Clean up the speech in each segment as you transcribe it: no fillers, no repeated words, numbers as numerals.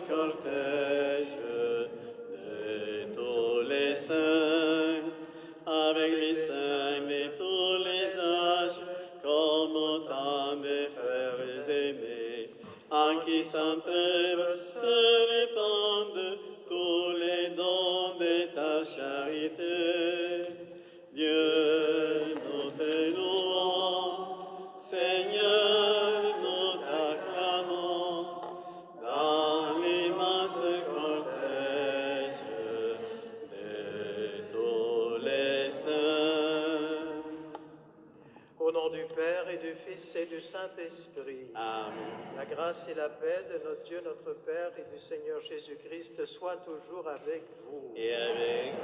cortège de tous les saints, avec les saints de tous les âges, comme autant de frères aimés, en qui s'entrèvent, se répandent tous les dons de ta charité. Dieu, nous te louons, Seigneur, nous t'acclamons, dans l'immense cortège de tous les saints. Au nom du Père et du Fils et du Saint-Esprit. Amen. La grâce et la paix de notre Dieu, notre Père et du Seigneur Jésus-Christ soient toujours avec vous. Et avec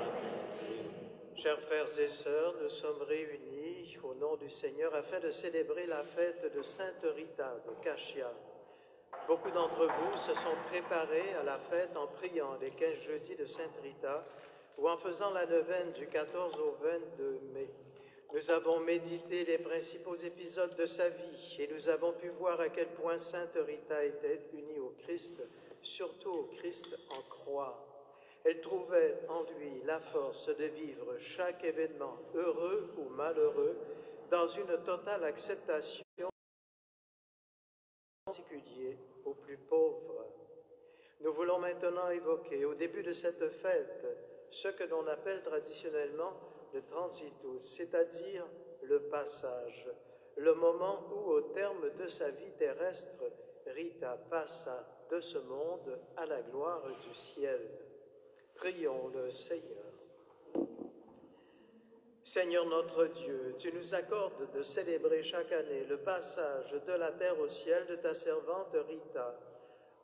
Chers frères et sœurs, nous sommes réunis au nom du Seigneur afin de célébrer la fête de Sainte Rita de Cascia. Beaucoup d'entre vous se sont préparés à la fête en priant les 15 jeudis de Sainte Rita ou en faisant la neuvaine du 14 au 22 mai. Nous avons médité les principaux épisodes de sa vie et nous avons pu voir à quel point Sainte Rita était unie au Christ, surtout au Christ en croix. Elle trouvait en lui la force de vivre chaque événement, heureux ou malheureux, dans une totale acceptation, en particulier aux plus pauvres. Nous voulons maintenant évoquer au début de cette fête ce que l'on appelle traditionnellement le transitus, c'est-à-dire le passage, le moment où, au terme de sa vie terrestre, Rita passa de ce monde à la gloire du ciel. Prions le Seigneur. Seigneur notre Dieu, tu nous accordes de célébrer chaque année le passage de la terre au ciel de ta servante Rita.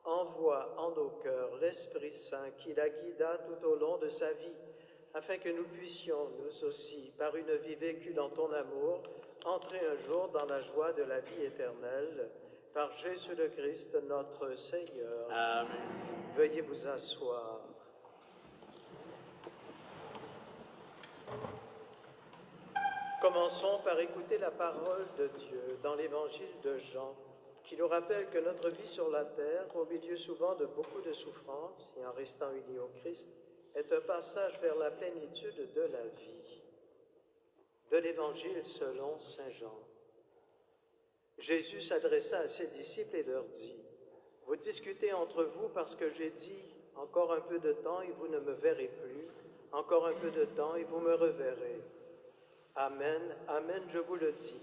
Envoie en nos cœurs l'Esprit Saint qui la guida tout au long de sa vie, afin que nous puissions, nous aussi, par une vie vécue dans ton amour, entrer un jour dans la joie de la vie éternelle, par Jésus le Christ, notre Seigneur. Amen. Veuillez vous asseoir. Commençons par écouter la parole de Dieu dans l'évangile de Jean, qui nous rappelle que notre vie sur la terre, au milieu souvent de beaucoup de souffrances et en restant unis au Christ, est un passage vers la plénitude de la vie. De l'évangile selon saint Jean. Jésus s'adressa à ses disciples et leur dit, « Vous discutez entre vous parce que j'ai dit, encore un peu de temps et vous ne me verrez plus, encore un peu de temps et vous me reverrez. Amen, amen, je vous le dis.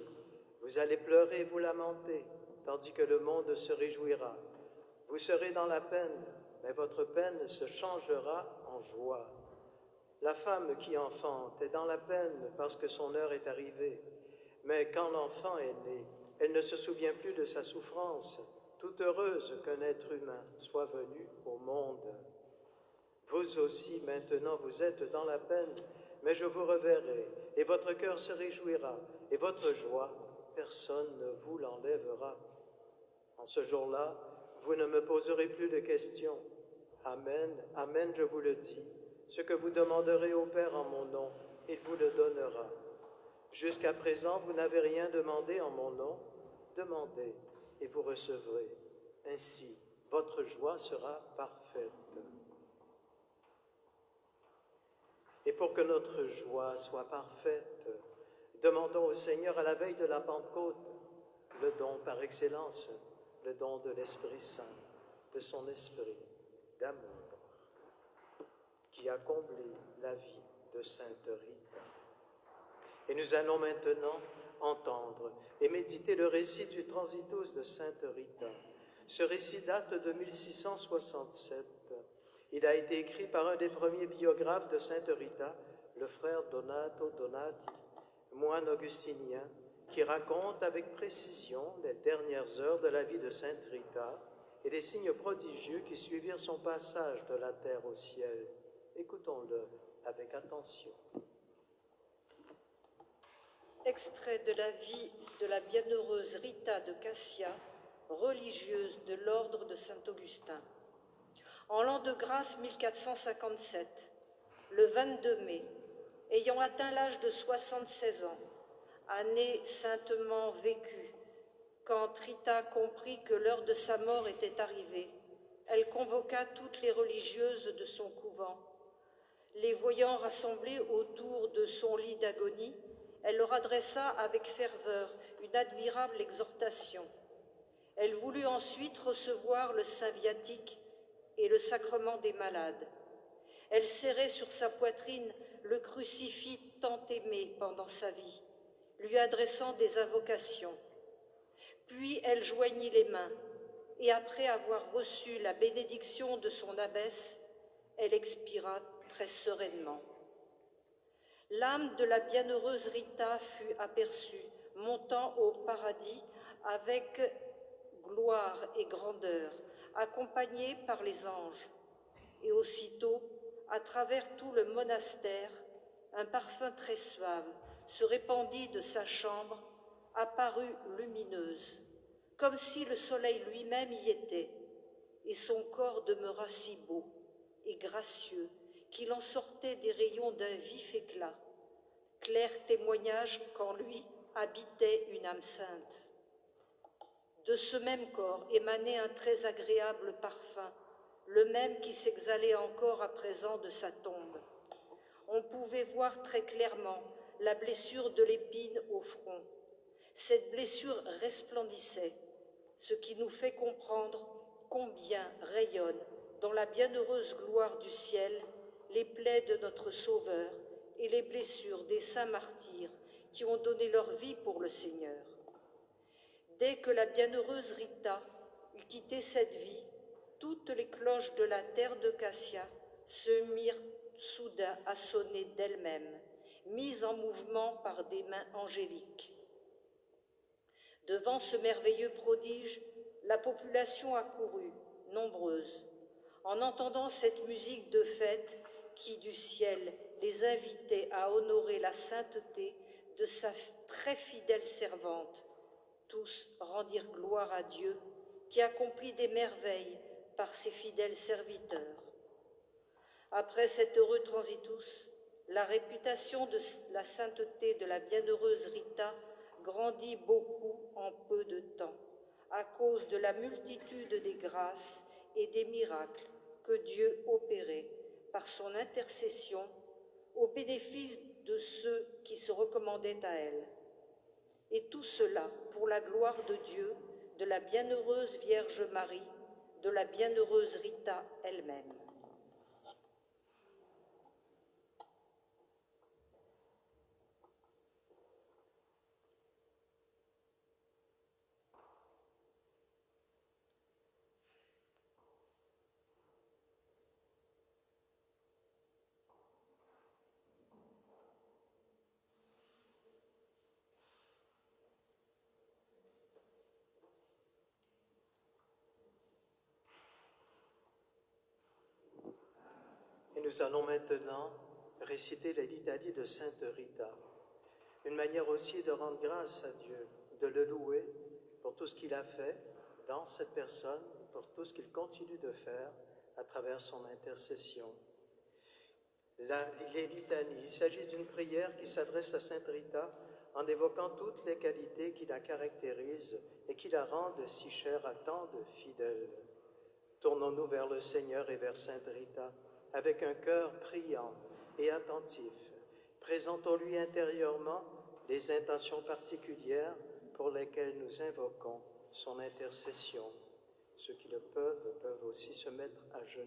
Vous allez pleurer et vous lamenter, tandis que le monde se réjouira. Vous serez dans la peine, mais votre peine se changera en joie. La femme qui enfante est dans la peine parce que son heure est arrivée. Mais quand l'enfant est né, elle ne se souvient plus de sa souffrance, toute heureuse qu'un être humain soit venu au monde. Vous aussi, maintenant, vous êtes dans la peine, mais je vous reverrai, et votre cœur se réjouira, et votre joie, personne ne vous l'enlèvera. En ce jour-là, vous ne me poserez plus de questions. Amen, amen, je vous le dis. Ce que vous demanderez au Père en mon nom, il vous le donnera. Jusqu'à présent, vous n'avez rien demandé en mon nom. Demandez, et vous recevrez. Ainsi, votre joie sera parfaite. Et pour que notre joie soit parfaite, demandons au Seigneur à la veille de la Pentecôte le don par excellence, le don de l'Esprit Saint, de son esprit d'amour, qui a comblé la vie de Sainte Rita. Et nous allons maintenant entendre et méditer le récit du transitus de Sainte Rita. Ce récit date de 1667. Il a été écrit par un des premiers biographes de Sainte Rita, le frère Donato Donati, moine augustinien, qui raconte avec précision les dernières heures de la vie de Sainte Rita et les signes prodigieux qui suivirent son passage de la terre au ciel. Écoutons-le avec attention. Extrait de la vie de la bienheureuse Rita de Cascia, religieuse de l'ordre de Saint-Augustin. En l'an de grâce 1457, le 22 mai, ayant atteint l'âge de 76 ans, année saintement vécue, quand Rita comprit que l'heure de sa mort était arrivée, Elle convoqua toutes les religieuses de son couvent. Les voyant rassemblées autour de son lit d'agonie, elle leur adressa avec ferveur une admirable exhortation. Elle voulut ensuite recevoir le saint viatique et le sacrement des malades. Elle serrait sur sa poitrine le crucifix tant aimé pendant sa vie, lui adressant des invocations. Puis elle joignit les mains, et après avoir reçu la bénédiction de son abbesse, elle expira très sereinement. L'âme de la bienheureuse Rita fut aperçue, montant au paradis avec gloire et grandeur, accompagnée par les anges. Et aussitôt, à travers tout le monastère, un parfum très suave se répandit de sa chambre, apparut lumineuse, comme si le soleil lui-même y était, et son corps demeura si beau et gracieux qu'il en sortait des rayons d'un vif éclat, clair témoignage qu'en lui habitait une âme sainte. De ce même corps émanait un très agréable parfum, le même qui s'exhalait encore à présent de sa tombe. On pouvait voir très clairement la blessure de l'épine au front. Cette blessure resplendissait, ce qui nous fait comprendre combien rayonnent dans la bienheureuse gloire du ciel les plaies de notre Sauveur et les blessures des saints martyrs qui ont donné leur vie pour le Seigneur. Dès que la bienheureuse Rita eut quitté cette vie, toutes les cloches de la terre de Cassia se mirent soudain à sonner d'elles-mêmes, mises en mouvement par des mains angéliques. Devant ce merveilleux prodige, la population accourut, nombreuse, en entendant cette musique de fête qui, du ciel, les invitait à honorer la sainteté de sa très fidèle servante. Tous rendirent gloire à Dieu, qui accomplit des merveilles par ses fidèles serviteurs. Après cet heureux transitus, la réputation de la sainteté de la bienheureuse Rita grandit beaucoup en peu de temps, à cause de la multitude des grâces et des miracles que Dieu opérait par son intercession au bénéfice de ceux qui se recommandaient à elle. Et tout cela pour la gloire de Dieu, de la bienheureuse Vierge Marie, de la bienheureuse Rita elle-même. Et nous allons maintenant réciter la litanie de Sainte Rita, une manière aussi de rendre grâce à Dieu, de le louer pour tout ce qu'il a fait dans cette personne, pour tout ce qu'il continue de faire à travers son intercession. Les litanies, il s'agit d'une prière qui s'adresse à Sainte Rita en évoquant toutes les qualités qui la caractérisent et qui la rendent si chère à tant de fidèles. Tournons-nous vers le Seigneur et vers Sainte Rita avec un cœur priant et attentif. Présentons-lui intérieurement les intentions particulières pour lesquelles nous invoquons son intercession. Ceux qui le peuvent aussi se mettre à genoux.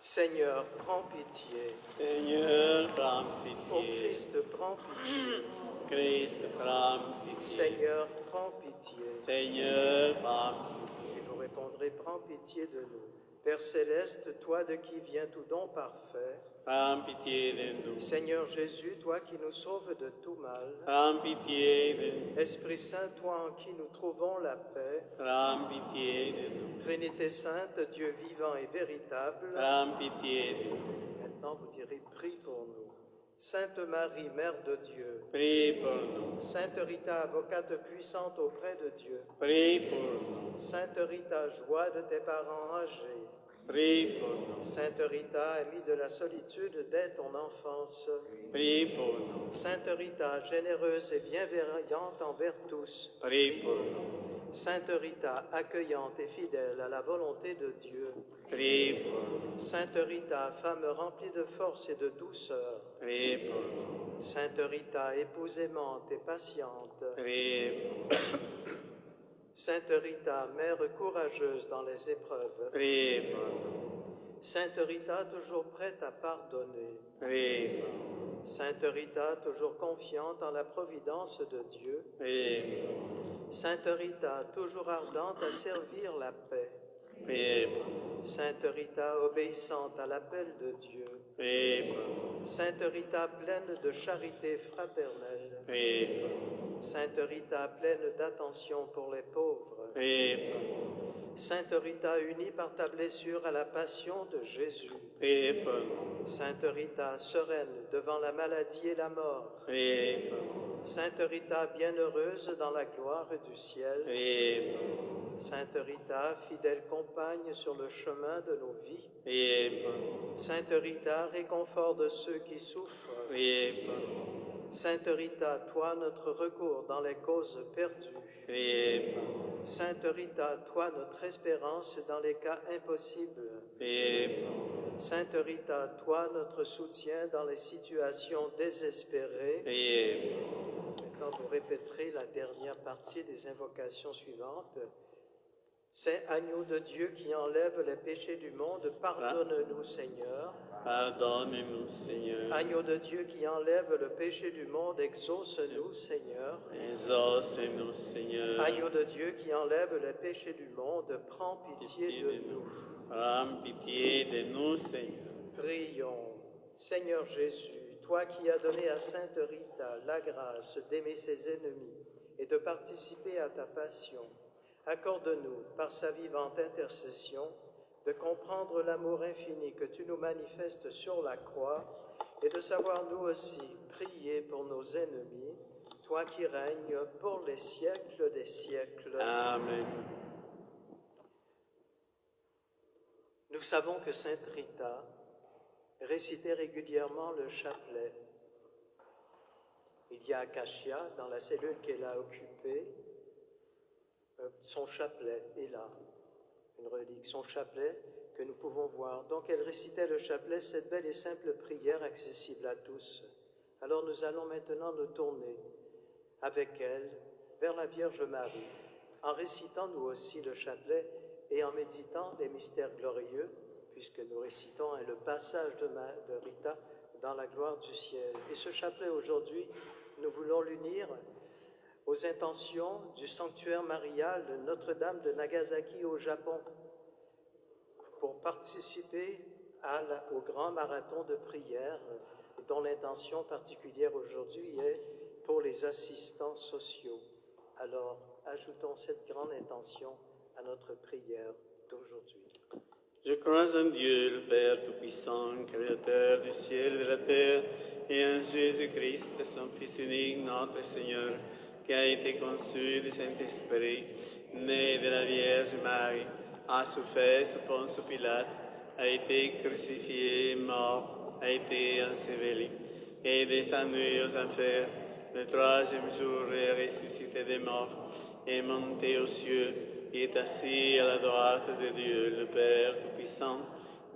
Seigneur, prends pitié. Seigneur, prends Ô pitié. Christ, prends pitié. Christ, prends pitié. Seigneur, prends pitié. Seigneur, prends pitié. Et vous répondrez, prends pitié de nous. Père céleste, toi de qui vient tout don parfait, Prends pitié de nous. Seigneur Jésus, toi qui nous sauves de tout mal, Prends pitié de nous. Esprit Saint, toi en qui nous trouvons la paix, Prends pitié de nous. Trinité Sainte, Dieu vivant et véritable, Prends pitié de nous. maintenant vous direz, prie pour nous. Sainte Marie, Mère de Dieu, Prie pour nous. Sainte Rita, avocate puissante auprès de Dieu, Prie pour nous. Sainte Rita, joie de tes parents âgés, Prie pour nous. Sainte Rita, amie de la solitude dès ton enfance, Prie pour nous. Sainte Rita, généreuse et bienveillante envers tous, Prie pour nous. Sainte Rita, accueillante et fidèle à la volonté de Dieu. Prie pour nous. Sainte Rita, femme remplie de force et de douceur. Prie pour nous. Sainte Rita, épouse aimante et patiente. Prie pour nous. Sainte Rita, mère courageuse dans les épreuves. Prie pour nous. Sainte Rita, toujours prête à pardonner. Prie pour nous. Sainte Rita, toujours confiante en la providence de Dieu. Prie pour nous. Sainte Rita, toujours ardente à servir la paix. Prie pour nous. Sainte Rita, obéissante à l'appel de Dieu. Prie pour nous. Sainte Rita, pleine de charité fraternelle. Prie pour nous. Sainte Rita, pleine d'attention pour les pauvres. Prie pour nous. Sainte Rita, unie par ta blessure à la passion de Jésus. Prie pour nous. Sainte Rita, sereine devant la maladie et la mort. Prie pour nous. Sainte Rita, bienheureuse dans la gloire du ciel. Prie pour nous. Sainte Rita, fidèle compagne sur le chemin de nos vies. Prie pour nous. Sainte Rita, réconfort de ceux qui souffrent. Prie pour nous. Sainte Rita, toi notre recours dans les causes perdues. Prie pour nous. Sainte Rita, toi notre espérance dans les cas impossibles. Prie pour nous. Sainte Rita, toi notre soutien dans les situations désespérées. Priez pour nous. Maintenant, vous répéterez la dernière partie des invocations suivantes. Saint agneau de Dieu qui enlève les péchés du monde, pardonne-nous, Seigneur. Pardonne-nous, Seigneur. Agneau de Dieu qui enlève le péché du monde, exauce-nous, Seigneur. Exauce-nous, Seigneur. Agneau de Dieu qui enlève les péchés du monde, prends pitié de nous. Prends pitié de nous, Seigneur. Prions. Seigneur Jésus, toi qui as donné à Sainte Rita la grâce d'aimer ses ennemis et de participer à ta passion, accorde-nous, par sa vivante intercession, de comprendre l'amour infini que tu nous manifestes sur la croix et de savoir nous aussi prier pour nos ennemis, toi qui règnes pour les siècles des siècles. Amen. Nous savons que Sainte Rita récitait régulièrement le chapelet. Il y a à Cachia, dans la cellule qu'elle a occupée, son chapelet est là, une relique, son chapelet que nous pouvons voir. Donc elle récitait le chapelet, cette belle et simple prière accessible à tous. Alors nous allons maintenant nous tourner avec elle vers la Vierge Marie, en récitant nous aussi le chapelet et en méditant les mystères glorieux, puisque nous récitons le passage de Rita dans la gloire du ciel. Et ce chapelet aujourd'hui, nous voulons l'unir aux intentions du sanctuaire marial de Notre-Dame de Nagasaki au Japon, pour participer au grand marathon de prière, dont l'intention particulière aujourd'hui est pour les assistants sociaux. Alors, ajoutons cette grande intention à notre prière d'aujourd'hui. Je crois en Dieu, le Père Tout-Puissant, Créateur du ciel et de la terre, et en Jésus-Christ, son Fils unique, notre Seigneur, qui a été conçu du Saint-Esprit, né de la Vierge Marie, a souffert sous Ponce Pilate, a été crucifié, mort, a été enseveli, et est descendu aux enfers. Le troisième jour est ressuscité des morts, est monté aux cieux, et est assis à la droite de Dieu, le Père Tout-Puissant,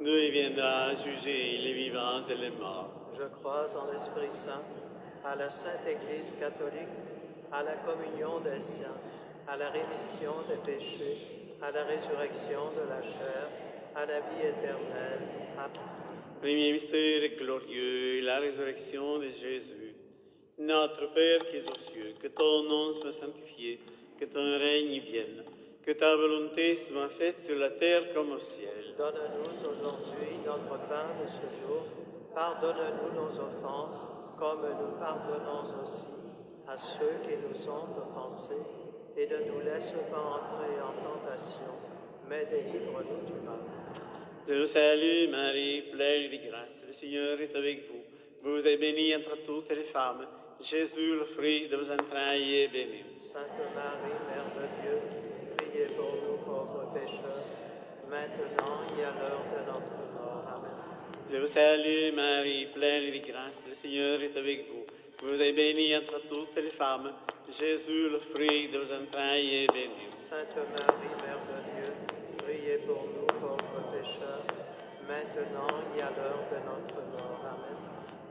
d'où il viendra juger les vivants et les morts. Je crois en l'Esprit Saint, à la Sainte Église catholique, à la communion des saints, à la rémission des péchés, à la résurrection de la chair, à la vie éternelle. Amen. Premier mystère glorieux, la résurrection de Jésus. Notre Père qui es aux cieux, que ton nom soit sanctifié, que ton règne vienne, que ta volonté soit faite sur la terre comme au ciel. Donne-nous aujourd'hui notre pain de ce jour. Pardonne-nous nos offenses, comme nous pardonnons aussi à ceux qui nous ont offensés, et ne nous laisse pas entrer en tentation, mais délivre-nous du mal. Je vous salue, Marie, pleine de grâce. Le Seigneur est avec vous. Vous êtes bénie entre toutes les femmes. Jésus, le fruit de vos entrailles, est béni. Sainte Marie, Mère de Dieu, priez pour nous pauvres pécheurs, maintenant et à l'heure de notre mort. Amen. Je vous salue, Marie, pleine de grâce. Le Seigneur est avec vous. Vous êtes bénie entre toutes les femmes. Jésus, le fruit de vos entrailles, est béni. Sainte Marie, Mère de Dieu, priez pour nous pauvres pécheurs, maintenant et à l'heure de notre mort. Amen.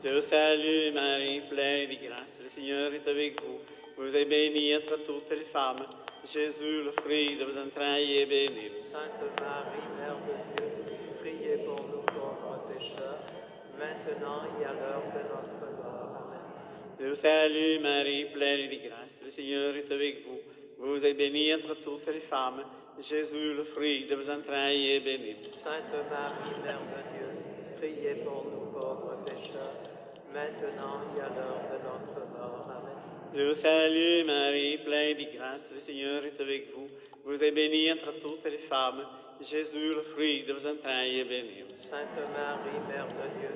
Je vous salue, Marie, pleine de grâce. Le Seigneur est avec vous. Vous êtes bénie entre toutes les femmes. Jésus, le fruit de vos entrailles, est béni. Sainte Marie, Mère de Dieu, priez pour nous pauvres pécheurs, maintenant et à l'heure de notre mort. Amen. Je vous salue, Marie, pleine de grâce. Le Seigneur est avec vous. Vous êtes bénie entre toutes les femmes. Jésus, le fruit de vos entrailles, est béni. Sainte Marie, Mère de Dieu, priez pour nous pauvres pécheurs, maintenant et à l'heure de notre mort. Amen. Je vous salue, Marie, pleine de grâce. Le Seigneur est avec vous. Vous êtes bénie entre toutes les femmes. Jésus, le fruit de vos entrailles, est béni. Sainte Marie, Mère de Dieu,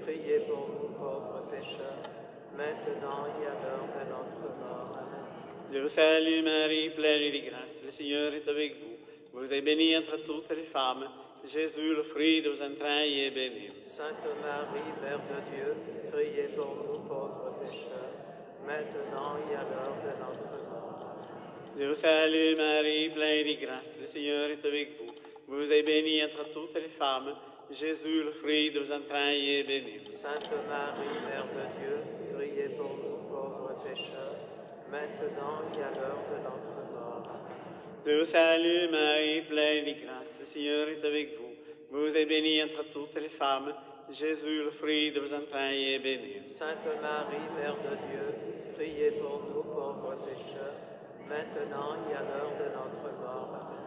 priez pour nous pauvres pécheurs, maintenant et à l'heure de notre mort. Amen. Je vous salue, Marie, pleine de grâce. Le Seigneur est avec vous. Vous êtes bénie entre toutes les femmes. Jésus, le fruit de vos entrailles, est béni. Sainte Marie, Mère de Dieu, priez pour nous pauvres pécheurs, maintenant et à l'heure de notre mort. Amen. Je vous salue, Marie, pleine de grâce. Le Seigneur est avec vous. Vous êtes bénie entre toutes les femmes. Jésus, le fruit de vos entrailles, est béni. Sainte Marie, Mère de Dieu, priez pour nous pauvres pécheurs, maintenant et à l'heure de notre mort. Amen. Je vous salue, Marie, pleine de grâce. Le Seigneur est avec vous. Vous êtes bénie entre toutes les femmes. Jésus, le fruit de vos entrailles, est béni. Sainte Marie, Mère de Dieu, priez pour nous pauvres pécheurs, maintenant et à l'heure de notre mort. Amen.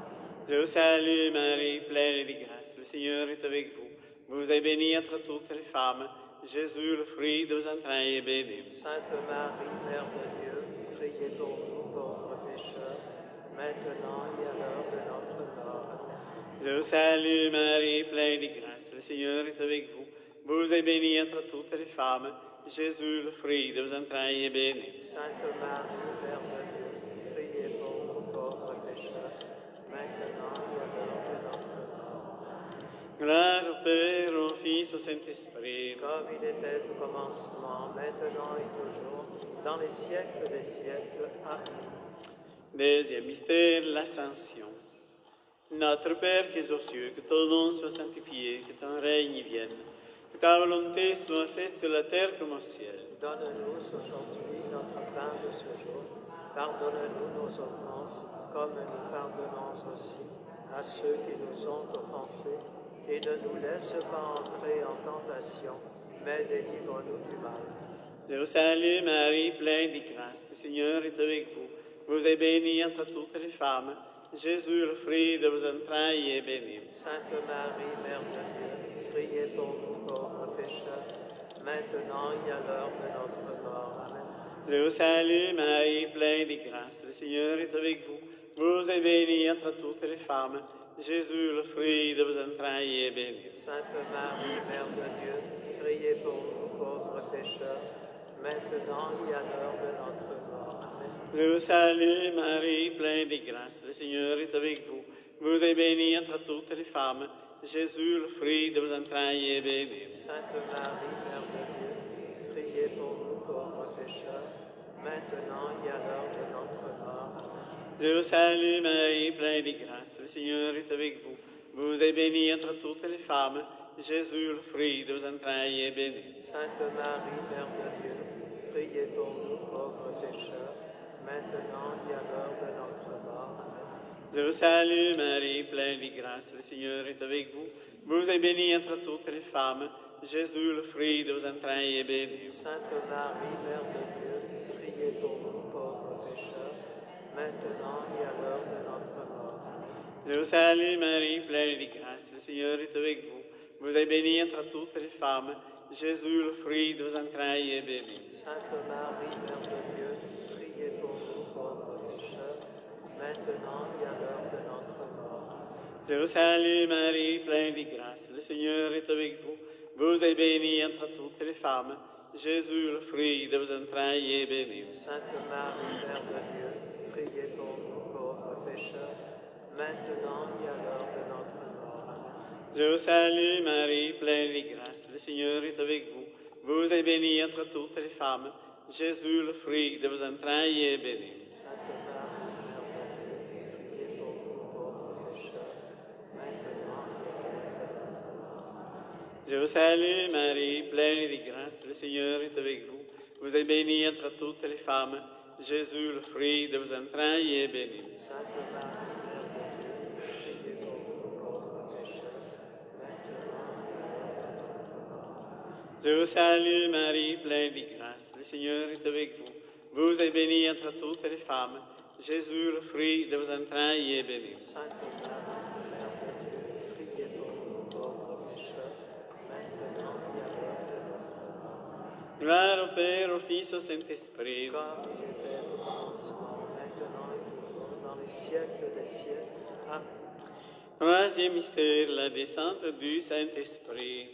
Je vous salue, Marie, pleine de grâce. Le Seigneur est avec vous. Vous êtes bénie entre toutes les femmes. Jésus, le fruit de vos entrailles, est béni. Sainte Marie, Mère de Dieu, priez pour nous pauvres pécheurs, maintenant et à l'heure de notre mort. Amen. Je vous salue, Marie, pleine de grâce. Le Seigneur est avec vous. Vous êtes bénie entre toutes les femmes. Jésus, le fruit de vos entrailles, est béni. Sainte Marie, Mère de Dieu, priez pour nous pauvres pécheurs, maintenant et à l'heure de notre mort. Gloire au Père, au Fils, au Saint-Esprit. Comme il était au commencement, maintenant et toujours, dans les siècles des siècles. Amen. Deuxième mystère, l'Ascension. Notre Père qui es aux cieux, que ton nom soit sanctifié, que ton règne vienne, que ta volonté soit faite sur la terre comme au ciel. Donne-nous aujourd'hui notre pain de ce jour. Pardonne-nous nos offenses, comme nous pardonnons aussi à ceux qui nous ont offensés. Et ne nous laisse pas entrer en tentation, mais délivre-nous du mal. Je vous salue, Marie, pleine de grâce. Le Seigneur est avec vous. Vous êtes bénie entre toutes les femmes. Jésus, le fruit de vos entrailles, est béni. Sainte Marie, Mère de Dieu, priez pour nous pauvres pécheurs, maintenant et à l'heure de notre mort. Amen. Je vous salue, Marie, pleine de grâce. Le Seigneur est avec vous. Vous êtes bénie entre toutes les femmes. Jésus, le fruit de vos entrailles, est béni. Sainte Marie, Mère de Dieu, priez pour nous pauvres pécheurs, maintenant et à l'heure de notre mort. Amen. Je vous salue, Marie, pleine de grâce. Le Seigneur est avec vous. Vous êtes bénie entre toutes les femmes. Jésus, le fruit de vos entrailles, est béni. Sainte Marie, Mère de Dieu, priez pour nous pauvres pécheurs, maintenant et à l'heure de notre mort. Amen. Je vous salue, Marie, pleine de grâce. Le Seigneur est avec vous. Vous êtes bénie entre toutes les femmes. Jésus, le fruit de vos entrailles, est béni. Sainte Marie, Mère de Dieu, priez pour nous pauvres pécheurs, maintenant et à l'heure de notre mort. Amen. Je vous salue, Marie, pleine de grâce. Le Seigneur est avec vous. Vous êtes bénie entre toutes les femmes. Jésus, le fruit de vos entrailles, est béni. Sainte Marie, Mère de Dieu, priez pour nous pauvres pécheurs, maintenant et à l'heure de notre mort. Amen. Je vous salue, Marie, pleine de grâce. Le Seigneur est avec vous. Vous êtes bénie entre toutes les femmes. Jésus, le fruit de vos entrailles, est béni. Sainte Marie, Mère de Dieu, priez pour nous pauvres pécheurs, maintenant et à l'heure de notre mort. Amen. Je vous salue, Marie, pleine de grâce. Le Seigneur est avec vous. Vous êtes bénie entre toutes les femmes. Jésus, le fruit de vos entrailles, est béni. Sainte Marie, Mère de Dieu, priez pour nous pauvres pécheurs, maintenant et à l'heure de notre mort. Amen. Je vous salue, Marie, pleine de grâce. Le Seigneur est avec vous. Vous êtes bénie entre toutes les femmes. Jésus, le fruit de vos entrailles, est béni. Sainte Marie, Mère de Dieu, priez pour nous pauvres pécheurs, maintenant et à l'heure de notre mort. Je vous salue, Marie, pleine de grâce, le Seigneur est avec vous. Vous êtes bénie entre toutes les femmes. Jésus, le fruit de vos entrailles, est béni. Sainte Marie, Mère de Dieu, priez pour nous pauvres pécheurs, maintenant et à l'heure de notre mort. Je vous salue, Marie, pleine de grâce, le Seigneur est avec vous. Vous êtes bénie entre toutes les femmes. Jésus, le fruit de vos entrailles, est béni. Sainte Marie, Mère de Dieu, priez pour nous pauvres pécheurs, maintenant et à l'heure de notre mort. Gloire au Père, au Fils, au Saint-Esprit. Comme il était au commencement, maintenant et toujours, dans les siècles des siècles. Amen. Troisième mystère, la descente du Saint-Esprit.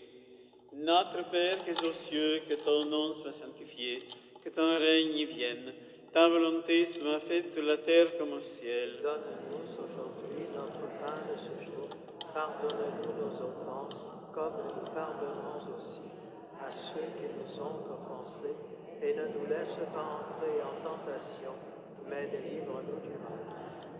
Notre Père qui es aux cieux, que ton nom soit sanctifié, que ton règne vienne, ta volonté soit faite sur la terre comme au ciel. Donne-nous aujourd'hui notre pain de ce jour. Pardonne-nous nos offenses, comme nous pardonnons aussi à ceux qui nous ont offensés. Et ne nous laisse pas entrer en tentation, mais délivre-nous du mal.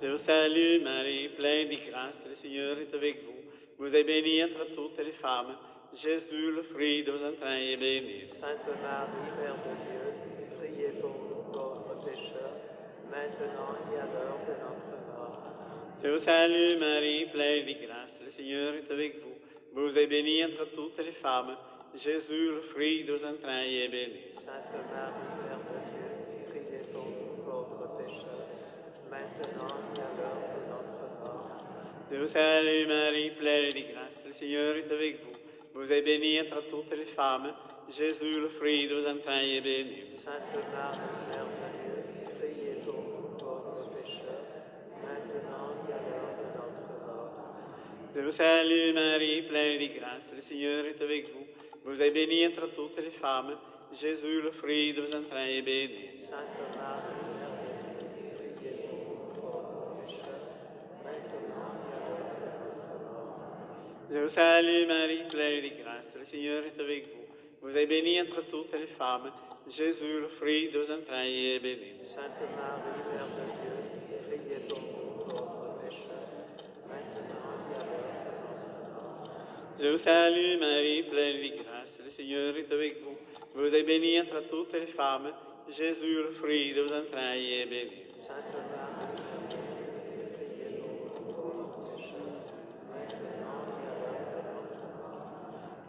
Je vous salue, Marie, pleine de grâce, le Seigneur est avec vous. Vous êtes bénie entre toutes les femmes. Jésus, le fruit de vos entrailles, est béni. Sainte Marie, Mère de Dieu, priez pour nous pauvres pécheurs, maintenant et à l'heure de notre mort. Je vous salue, Marie, pleine de grâce, le Seigneur est avec vous. Vous êtes bénie entre toutes les femmes. Jésus, le fruit de vos entrailles, est béni. Sainte Marie, Mère de Dieu, priez pour nous pauvres pécheurs, maintenant et à l'heure de notre mort. Je vous salue, Marie, pleine de grâce, le Seigneur est avec vous. Vous êtes bénie entre toutes les femmes. Jésus, le fruit de vos entrailles, est béni. Sainte Marie, Mère de Dieu, priez pour nous pauvres pécheurs, maintenant et à l'heure de notre mort. Je vous salue, Marie, pleine de grâce, le Seigneur est avec vous. Vous êtes bénie entre toutes les femmes. Jésus, le fruit de vos entrailles, est béni. Sainte Marie, Mère de Dieu, priez pour nous pauvres pécheurs, maintenant et à l'heure de notre mort. Je vous salue, Marie, pleine de grâce, le Seigneur est avec vous. Vous êtes bénie entre toutes les femmes. Jésus, le fruit de vos entrailles, est béni. Sainte Marie, Mère de Dieu, priez pour nous pauvres pécheurs, maintenant et à l'heure de notre mort. Je vous salue, Marie, pleine de grâce, le Seigneur est avec vous. Vous êtes bénie entre toutes les femmes. Jésus, le fruit de vos entrailles, est béni. Sainte Marie, Mère de Dieu, priez pour nous pauvres pécheurs, maintenant et à l'heure de notre mort.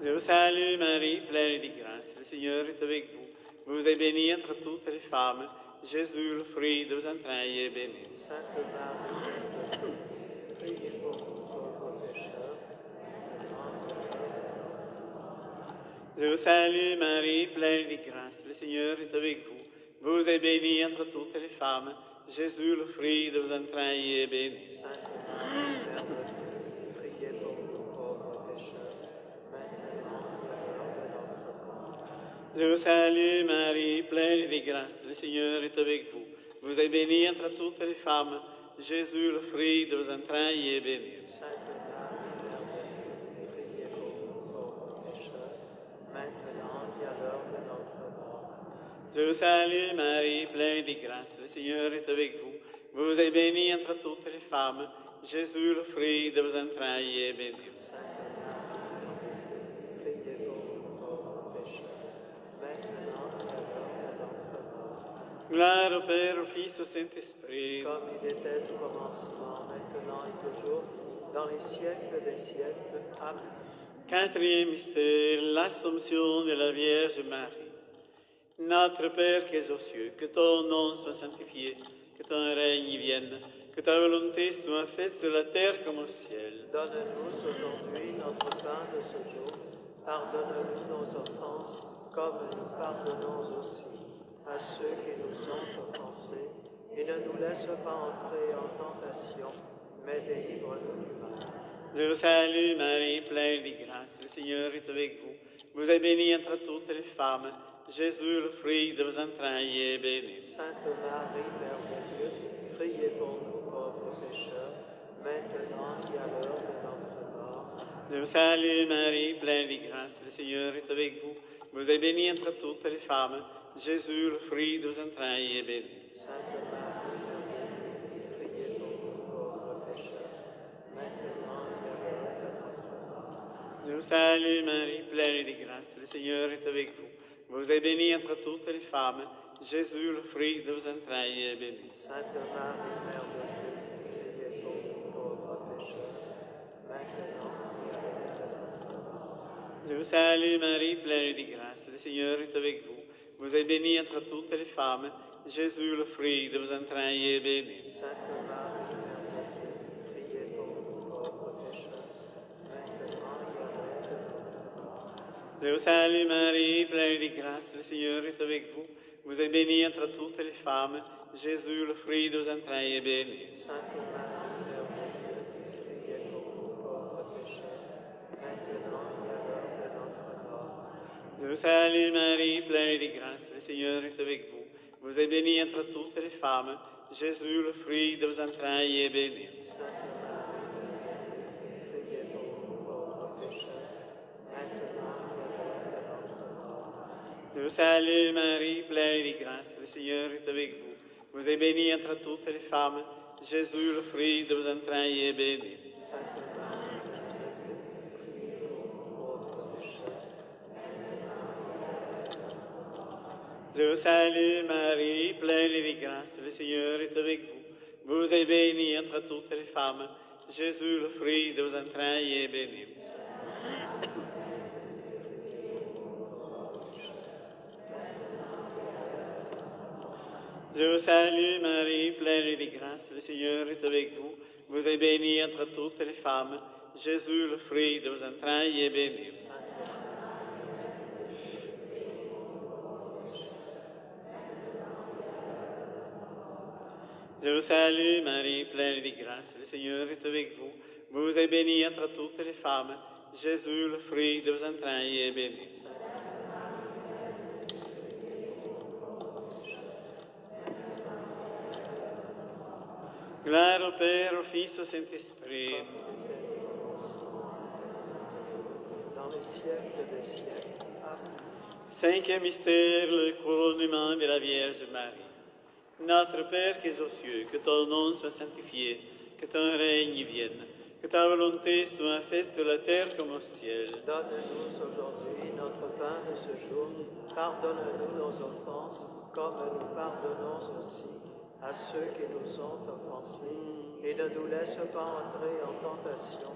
Je vous salue, Marie, pleine de grâce, le Seigneur est avec vous. Vous êtes bénie entre toutes les femmes. Jésus, le fruit de vos entrailles, est béni. Sainte Marie, Mère de Dieu, priez pour nous pauvres pécheurs, maintenant et à l'heure de notre mort. Je vous salue, Marie, pleine de grâce, le Seigneur est avec vous. Vous êtes bénie entre toutes les femmes. Jésus, le fruit de vos entrailles, est béni. Sainte Marie, Mère de Dieu, priez pour nous pauvres pécheurs, maintenant et à l'heure de notre mort. Je vous salue, Marie, pleine de grâce, le Seigneur est avec vous. Vous êtes bénie entre toutes les femmes. Jésus, le fruit de vos entrailles, est béni. Sainte Marie, Mère de Dieu, priez pour nous pauvres pécheurs, maintenant et à l'heure de notre mort. Je vous salue, Marie, pleine de grâce, le Seigneur est avec vous. Vous êtes bénie entre toutes les femmes. Jésus, le fruit de vos entrailles, est béni. Sainte Marie, Mère de Dieu, priez pour nous pauvres pécheurs, maintenant et à l'heure de notre mort. Gloire au Père, au Fils, au Saint-Esprit. Comme il était au commencement, maintenant et toujours, dans les siècles des siècles. Amen. Quatrième mystère, l'Assomption de la Vierge Marie. Notre Père qui es aux cieux, que ton nom soit sanctifié, que ton règne vienne, que ta volonté soit faite sur la terre comme au ciel. Donne-nous aujourd'hui notre pain de ce jour. Pardonne-nous nos offenses, comme nous pardonnons aussi à ceux qui nous ont offensés. Et ne nous laisse pas entrer en tentation, mais délivre-nous du mal. Je vous salue, Marie, pleine de grâce, le Seigneur est avec vous. Vous êtes bénie entre toutes les femmes. Jésus, le fruit de vos entrailles, est béni. Sainte Marie, Mère de Dieu, priez pour nous pauvres pécheurs, maintenant et à l'heure de notre mort. Je vous salue, Marie, pleine de grâce, le Seigneur est avec vous. Vous êtes bénie entre toutes les femmes. Jésus, le fruit de vos entrailles, est béni. Sainte Marie, Mère de Dieu, priez pour nous pauvres pécheurs, maintenant et à l'heure de notre mort. Je vous salue Marie, pleine de grâce, le Seigneur est avec vous. Vous êtes bénie entre toutes les femmes. Jésus, le fruit de vos entrailles, est béni. Sainte Marie, Mère de Dieu, priez pour nous pauvres pécheurs, maintenant et à l'heure de notre mort. Je vous salue Marie, pleine de grâce, le Seigneur est avec vous. Vous êtes bénie entre toutes les femmes. Jésus, le fruit de vos entrailles, est béni. Sainte Marie, Mère de Dieu, priez pour nous pauvres pécheurs, maintenant et à l'heure de notre mort. Je vous salue Marie, pleine de grâce, le Seigneur est avec vous. Vous êtes bénie entre toutes les femmes. Jésus, le fruit de vos entrailles, est béni. Sainte Marie, Mère de Dieu, priez pour nous pauvres pécheurs, maintenant et à l'heure de notre mort. Je vous salue Marie, pleine de grâce, le Seigneur est avec vous. Vous êtes bénie entre toutes les femmes. Jésus, le fruit de vos entrailles, est béni. Sainte Marie, Mère de Dieu, priez pour nous pauvres pécheurs, maintenant et à l'heure de notre mort. Je vous salue Marie, pleine de grâce, le Seigneur est avec vous. Vous êtes bénie entre toutes les femmes. Jésus, le fruit de vos entrailles, est béni. Sainte Marie, Mère de Dieu, priez pour nous pauvres pécheurs, maintenant et à l'heure de notre mort. Je vous salue Marie, pleine de grâce, le Seigneur est avec vous. Vous êtes bénie entre toutes les femmes. Jésus, le fruit de vos entrailles, est béni. Je vous salue Marie, pleine de grâce, le Seigneur est avec vous. Vous êtes bénie entre toutes les femmes. Jésus, le fruit de vos entrailles, est béni. Je vous salue Marie, pleine de grâce, le Seigneur est avec vous. Vous êtes bénie entre toutes les femmes. Jésus, le fruit de vos entrailles, est béni. Gloire au Père, au Fils, au Saint-Esprit. Dans les siècles des siècles. Amen. Cinquième mystère, le couronnement de la Vierge Marie. Notre Père qui es aux cieux, que ton nom soit sanctifié, que ton règne vienne, que ta volonté soit faite sur la terre comme au ciel. Donne-nous aujourd'hui notre pain de ce jour. Pardonne-nous nos offenses, comme nous pardonnons aussi à ceux qui nous ont offensés. Et ne nous laisse pas entrer en tentation,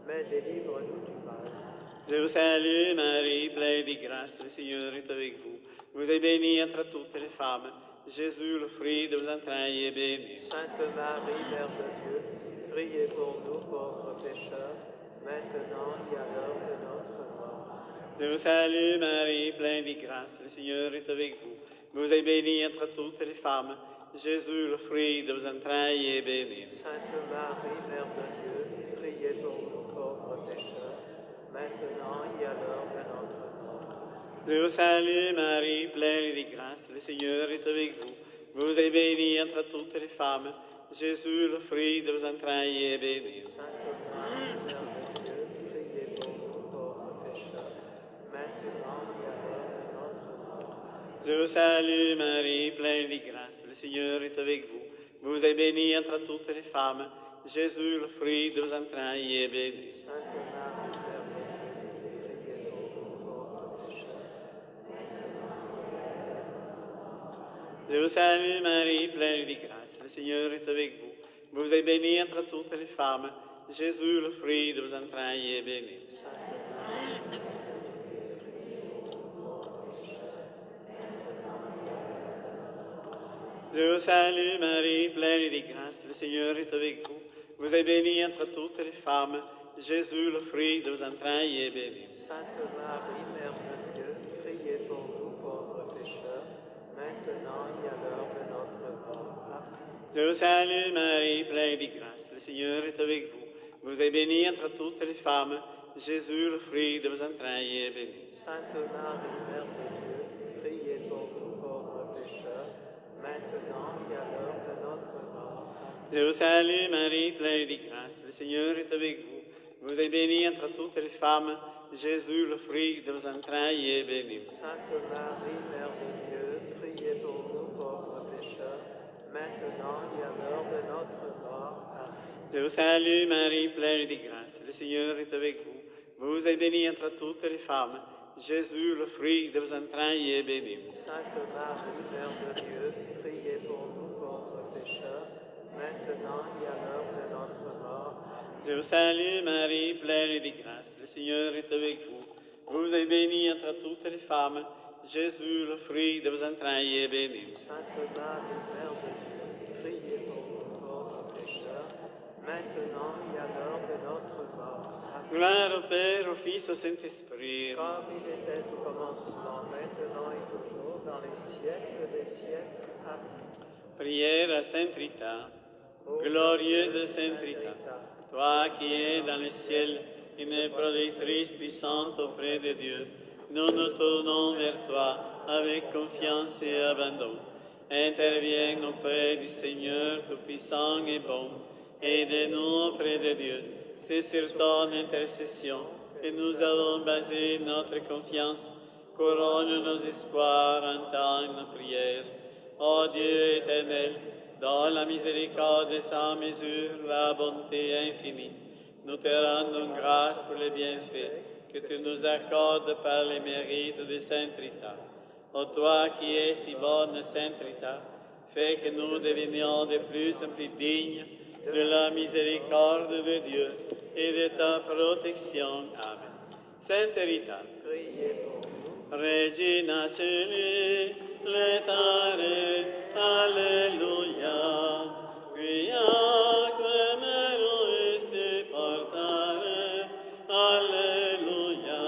mais délivre-nous du mal. Je vous salue Marie, pleine de grâce, le Seigneur est avec vous. Vous êtes bénie entre toutes les femmes. Jésus, le fruit de vos entrailles, est béni. Sainte Marie, Mère de Dieu, priez pour nous pauvres pécheurs, maintenant et à l'heure de notre mort. Je vous salue Marie, pleine de grâce, le Seigneur est avec vous. Vous êtes bénie entre toutes les femmes. Jésus, le fruit de vos entrailles, est béni. Sainte Marie, Mère de Dieu, priez pour nous pauvres pécheurs, maintenant et à l'heure de notre mort. Je vous salue Marie, pleine de grâce, le Seigneur est avec vous. Vous êtes bénie entre toutes les femmes. Jésus, le fruit de vos entrailles, est béni. Sainte Marie, Mère de Dieu, priez pour nous pauvres pécheurs, maintenant et à l'heure de notre mort. Je vous salue Marie, pleine de grâce, le Seigneur est avec vous. Vous êtes bénie entre toutes les femmes. Jésus, le fruit de vos entrailles, est béni. Sainte Marie, Mère de Dieu, priez pour nous pauvres pécheurs, maintenant et à l'heure de notre mort. Je vous salue Marie, pleine de grâce, le Seigneur est avec vous. Vous êtes bénie entre toutes les femmes. Jésus, le fruit de vos entrailles, est béni. Sainte Marie, Mère de Dieu, priez pour nous pauvres pécheurs, maintenant et à l'heure de notre mort. Je vous salue Marie, pleine de grâce, le Seigneur est avec vous. Vous êtes bénie entre toutes les femmes. Jésus, le fruit de vos entrailles, est béni. Sainte Marie, Mère de Dieu, priez pour nous pauvres pécheurs, maintenant et à l'heure de notre mort. Amen. Je vous salue Marie, pleine de grâce, le Seigneur est avec vous. Vous êtes bénie entre toutes les femmes. Jésus, le fruit de vos entrailles, est béni. Sainte Marie, Mère de Dieu, priez pour nous pauvres pécheurs, maintenant et à l'heure de notre mort. Je vous salue Marie, pleine de grâce, le Seigneur est avec vous. Vous êtes bénie entre toutes les femmes. Jésus, le fruit de vos entrailles, est béni. Sainte Marie, Mère de Dieu, maintenant et à l'heure de notre mort. Amen. Je vous salue, Marie, pleine de grâce. Le Seigneur est avec vous. Vous êtes bénie entre toutes les femmes. Jésus, le fruit de vos entrailles, est béni. Sainte Marie, Mère de Dieu, priez pour nous pauvres pécheurs, maintenant et à l'heure de notre mort. Je vous salue, Marie, pleine de grâce. Le Seigneur est avec vous. Vous êtes bénie entre toutes les femmes. Jésus, le fruit de vos entrailles, est béni. Sainte Marie, Mère de Dieu, priez pour nous pauvres pécheurs, maintenant et à l'heure de notre mort. Amen. Gloire au Père, au Fils, au Saint-Esprit. Comme il était au commencement, maintenant et toujours, dans les siècles des siècles. Amen. Prière à Sainte Rita. Glorieuse Sainte Rita, toi qui es dans le ciel, une productrice puissante auprès de Dieu, nous nous tournons vers toi avec confiance et abandon. Interviens auprès du Seigneur Tout-Puissant et bon, aide-nous auprès de Dieu. C'est sur ton intercession que nous avons basé notre confiance. Couronne nos espoirs, entends nos prières. Ô Dieu éternel, dans la miséricorde sans mesure, la bonté infinie, nous te rendons grâce pour les bienfaits que tu nous accordes par les mérites de Sainte Rita. Ô toi qui es si bonne Sainte Rita, fais que nous devenions de plus en plus dignes de la miséricorde de Dieu et de ta protection. Amen. Sainte Rita, Priez pour nous. Regina Celi, letare, alleluia, quiaque mero este portare, alleluia,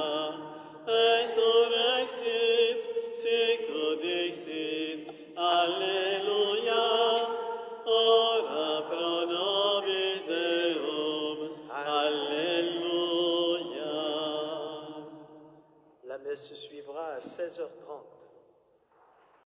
resurrexit, sicut dixit, alleluia, ora pro nobis Deum, alleluia. La messe suivra à 16h30.